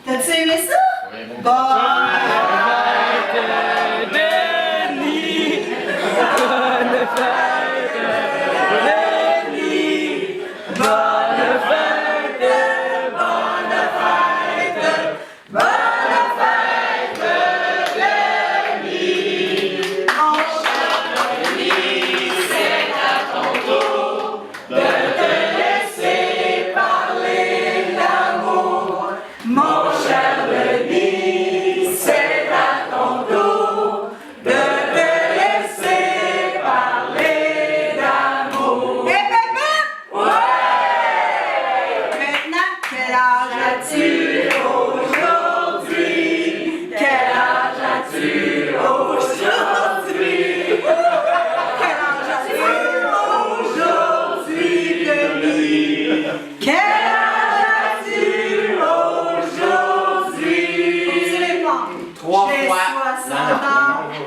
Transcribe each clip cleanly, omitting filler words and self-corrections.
T'as-tu aimé ça? Oui, bon. Bon!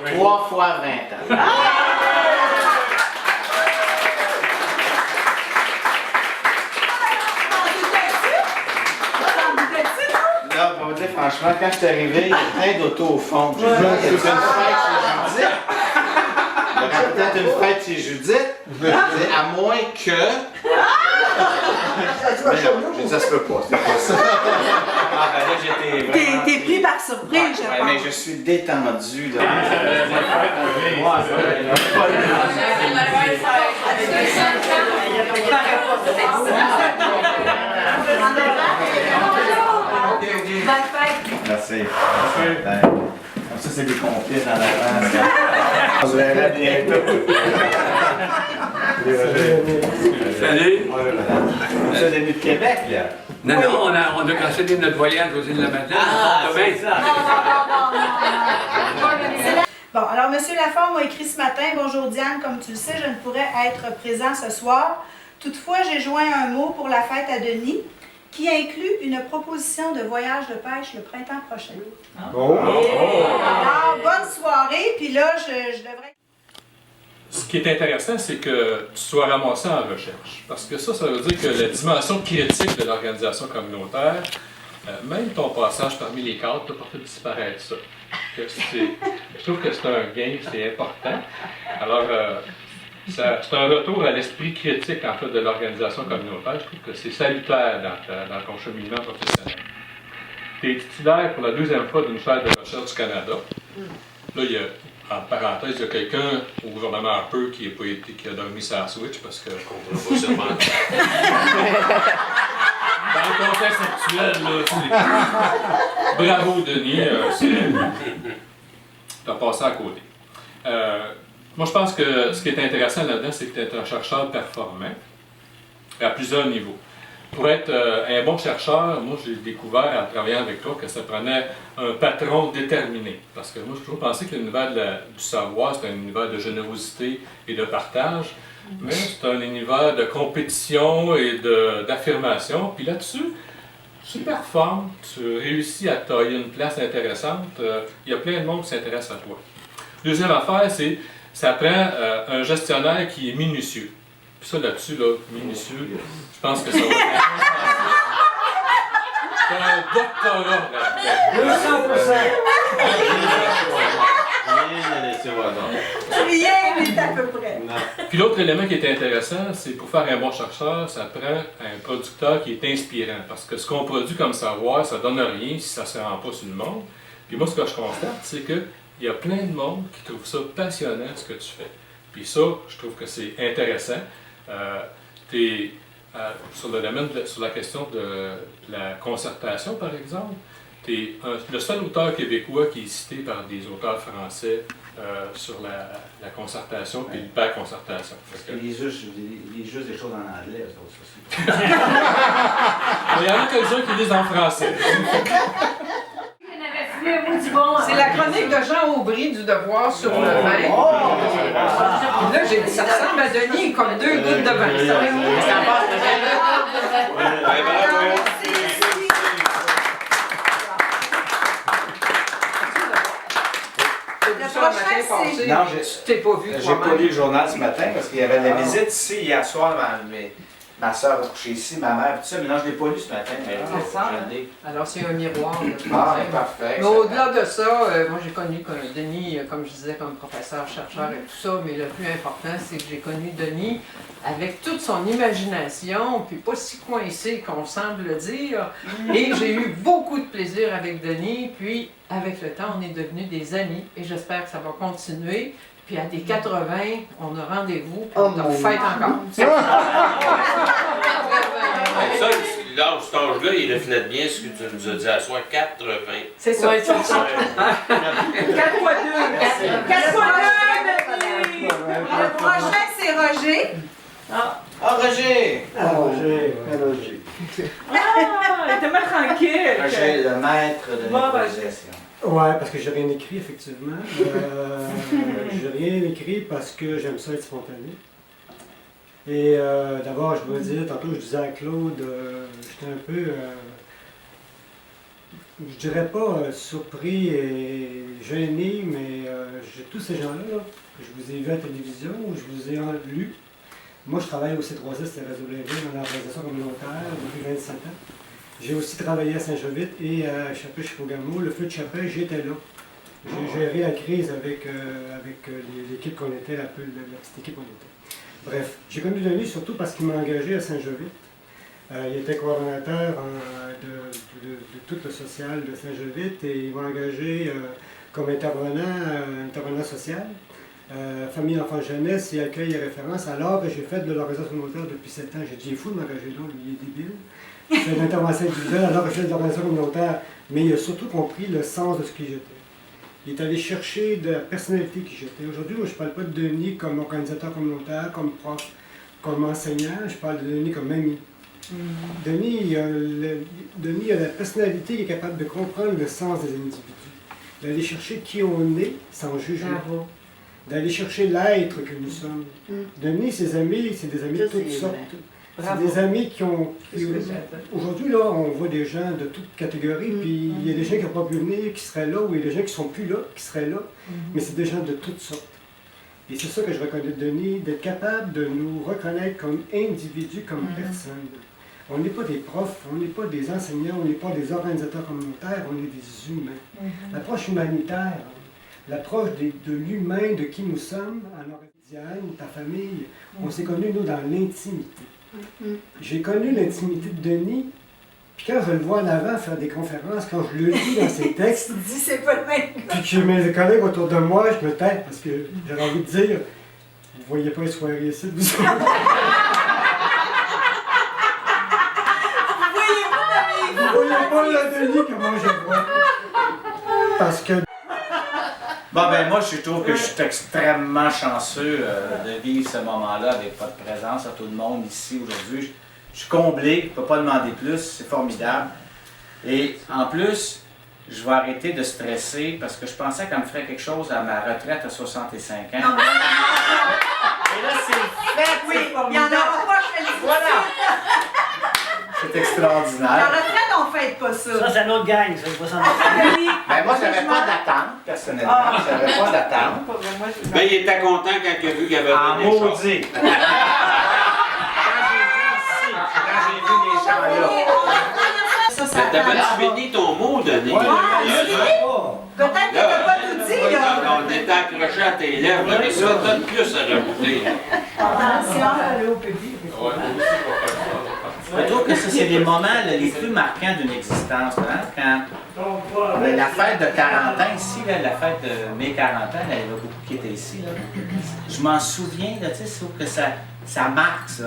Trois fois 20 ans. Là, pour vous dire franchement, quand je suis arrivé, il y a plein d'autos au fond. J'ai dit, il y a une fête chez Judith. Il y aura peut-être une fête chez Judith. À moins que... Mais ça se peut pas, c'est pas ça. Ah ben là, j'étais vraiment... T'es pris par surprise, je pense. Mais je suis détendu, là. Merci. Ça, c'est des confites en avant. On se verra bientôt. Salut! Vous êtes venu de Québec, là? Non, non, on a cancellé notre voyage aux îles de la Madeleine. Ah, c'est ça! Bon, alors, M. Lafort m'a écrit ce matin. Bonjour Diane, comme tu le sais, je ne pourrais être présent ce soir. Toutefois, j'ai joint un mot pour la fête à Denis, qui inclut une proposition de voyage de pêche le printemps prochain. Alors, bonne soirée, puis là, je devrais... Ce qui est intéressant, c'est que tu sois ramassé en recherche. Parce que ça veut dire que la dimension critique de l'organisation communautaire, même ton passage parmi les cadres, tu n'as pas fait disparaître ça. Je trouve que c'est un gain, c'est important. Alors, c'est un retour à l'esprit critique en fait, de l'organisation communautaire. Je trouve que c'est salutaire dans ton cheminement professionnel. Tu es titulaire pour la deuxième fois d'une chaire de recherche du Canada. Là, il y a, en parenthèse, il y a quelqu'un au gouvernement un peu qui a dormi sa switch parce que je comprends pas sûrement. Dans le contexte actuel, là, bravo Denis, tu as passé à côté. Moi, je pense que ce qui est intéressant là-dedans, c'est que tu es un chercheur performant à plusieurs niveaux. Pour être un bon chercheur, moi, j'ai découvert en travaillant avec toi que ça prenait un patron déterminé. Parce que moi, j'ai toujours pensé que l'univers du savoir, c'est un univers de générosité et de partage, mais c'est un univers de compétition et d'affirmation. Puis là-dessus, tu performes, tu réussis à tailler une place intéressante. Il y a plein de monde qui s'intéresse à toi. Deuxième affaire, c'est ça prend un gestionnaire qui est minutieux. Puis ça, là-dessus, là, minutieux, je pense que ça va être c'est un doctorat là-dedans. 200%! Rien n'est à peu près. Puis l'autre élément qui est intéressant, c'est pour faire un bon chercheur, ça prend un producteur qui est inspirant. Parce que ce qu'on produit comme savoir, ça donne rien si ça ne se rend pas sur le monde. Puis moi, ce que je constate, c'est qu'il y a plein de monde qui trouve ça passionnant, ce que tu fais. Puis ça, je trouve que c'est intéressant. Sur le domaine, sur la question de la concertation, par exemple, tu es le seul auteur québécois qui est cité par des auteurs français sur la concertation et l'hyper-concertation. Ils lisent juste des choses en anglais, ça aussi. Il y en a quelques-uns qui lisent en français. C'est la chronique de Jean Aubry du Devoir sur le vin. Là, j'ai dit, ça ressemble à Denis comme deux gouttes de vin. Ça passe Le prochain l'année passée, Non, mais tu t'es pas vu J'ai toi-même. pas lu le journal ce matin parce qu'il y avait de la visite ici hier soir. Ma soeur a couché ici, ma mère, tout ça. Mais non, je l'ai pas lu ce matin. Mais C'est ça. je l'ai. Alors, c'est un miroir. de tout Ah, ça. parfait. Mais au-delà de ça, moi j'ai connu Denis, comme je disais, comme professeur, chercheur et tout ça, mais le plus important, c'est que j'ai connu Denis avec toute son imagination, puis pas si coincé qu'on semble le dire. Et j'ai eu beaucoup de plaisir avec Denis, puis avec le temps, on est devenus des amis, et j'espère que ça va continuer. Puis à des 80, on a rendez-vous, puis on en fête encore. Ça, là, cet âge-là, il reflète bien ce que tu nous as dit à soi, 80. C'est ça. Ouais, c'est ça. 4 fois 2. 4 fois 2, Le prochain, c'est Roger. Ah, Roger! Roger. Ah, elle est tellement tranquille. Roger, le maître de Bon, ben, l'improvisation. Ouais, parce que j'ai rien écrit, effectivement. J'ai rien écrit parce que j'aime ça être spontané. Et d'abord, je dois dire, tantôt je disais à Claude, j'étais un peu, je dirais pas surpris et gêné, mais tous ces gens-là, là, que je vous ai vus à la télévision, je vous ai lu. Moi, je travaille au C3S, c'est Réseau Blainville, dans l'organisation communautaire depuis 27 ans. J'ai aussi travaillé à Saint-Jovite et à Chapelle-Chipogamo. Le feu de Chapelle, j'étais là. J'ai géré la crise avec l'équipe qu'on était, la petite équipe qu'on était. Bref, j'ai connu Denis surtout parce qu'il m'a engagé à Saint-Jovite. Il était coordonnateur de tout le social de Saint-Jovite et il m'a engagé comme intervenant social. Famille, enfants, jeunesse et accueil et référence, alors que j'ai fait de l'organisation communautaire depuis 7 ans. J'ai dit, il est fou de m'engager là, lui, il est débile. C'est une intervention individuelle alors que je fais de l'organisation communautaire, mais il a surtout compris le sens de ce qui j'étais. Il est allé chercher de la personnalité qui j'étais. Aujourd'hui, moi, je ne parle pas de Denis comme organisateur communautaire, comme prof, comme enseignant, je parle de Denis comme ami. Denis a la personnalité qui est capable de comprendre le sens des individus, d'aller chercher qui on est sans jugement. Bravo. D'aller chercher l'être que nous sommes. Denis, ses amis, c'est des amis de toutes sortes. C'est des amis qui ont... Aujourd'hui, là, on voit des gens de toutes catégories, puis il y a des gens qui n'ont pas pu venir, qui seraient là, ou il y a des gens qui ne sont plus là, qui seraient là, mais c'est des gens de toutes sortes. Et c'est ça que je reconnais de Denis, d'être capable de nous reconnaître comme individus, comme personnes. On n'est pas des profs, on n'est pas des enseignants, on n'est pas des organisateurs communautaires, on est des humains. L'approche humanitaire, l'approche de l'humain, de qui nous sommes, alors Diane, ta famille, on s'est connus, nous, dans l'intimité. J'ai connu l'intimité de Denis, puis quand je le vois en avant faire des conférences, quand je le lis dans ses textes, Tu dis, c'est pas le même. puis que mes collègues autour de moi, je me tais parce que j'avais envie de dire, vous voyez pas les soirées ici, vous Vous voyez voyez pas le Denis que moi je vois. Parce que Bon, ben moi, je trouve que je suis extrêmement chanceux de vivre ce moment-là avec votre présence à tout le monde ici aujourd'hui. Je suis comblé, je ne peux pas demander plus, c'est formidable. Et en plus, je vais arrêter de stresser parce que je pensais qu'on me ferait quelque chose à ma retraite à 65 ans. Non, mais Et là, c'est fait, oui, c'est il y en formidable. aura pas, je te le dis. Voilà! C'est La extraordinaire. retraite, on ne fête pas ça. Ça, c'est un autre gang, ça, pas ça. Ben moi, j'avais pas d'attente, personnellement. J'avais pas d'attente. Ben, il était content quand il a vu qu'il y avait En des choses. maudit. Quand j'ai vu les gens là. Ça, Ben, t'avais-tu fini ton mot, Denis? Peut-être que tu n'as pas tout dit, là. On était accroché à tes lèvres, mais ça donne plus à rajouter. Je trouve que ça, c'est les moments les plus marquants d'une existence. Hein? Quand la fête de 40 ans ici, là, la fête de mes 40 ans, là, il y avait beaucoup qui étaient ici. Là. Je m'en souviens, là, je trouve que ça marque ça.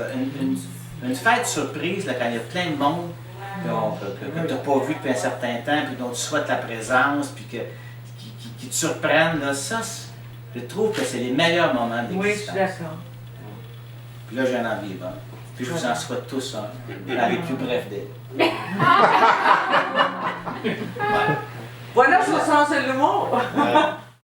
Une fête surprise, là, quand il y a plein de monde que tu n'as pas vu depuis un certain temps, puis dont tu souhaites la présence, puis qui te surprennent, là, ça, je trouve que c'est les meilleurs moments de Oui, je l'existence. suis d'accord. Puis là, j'ai un en vivre. Puis je vous en souhaite tous un, dans les plus brefs délais. Voilà, ça sent le mot.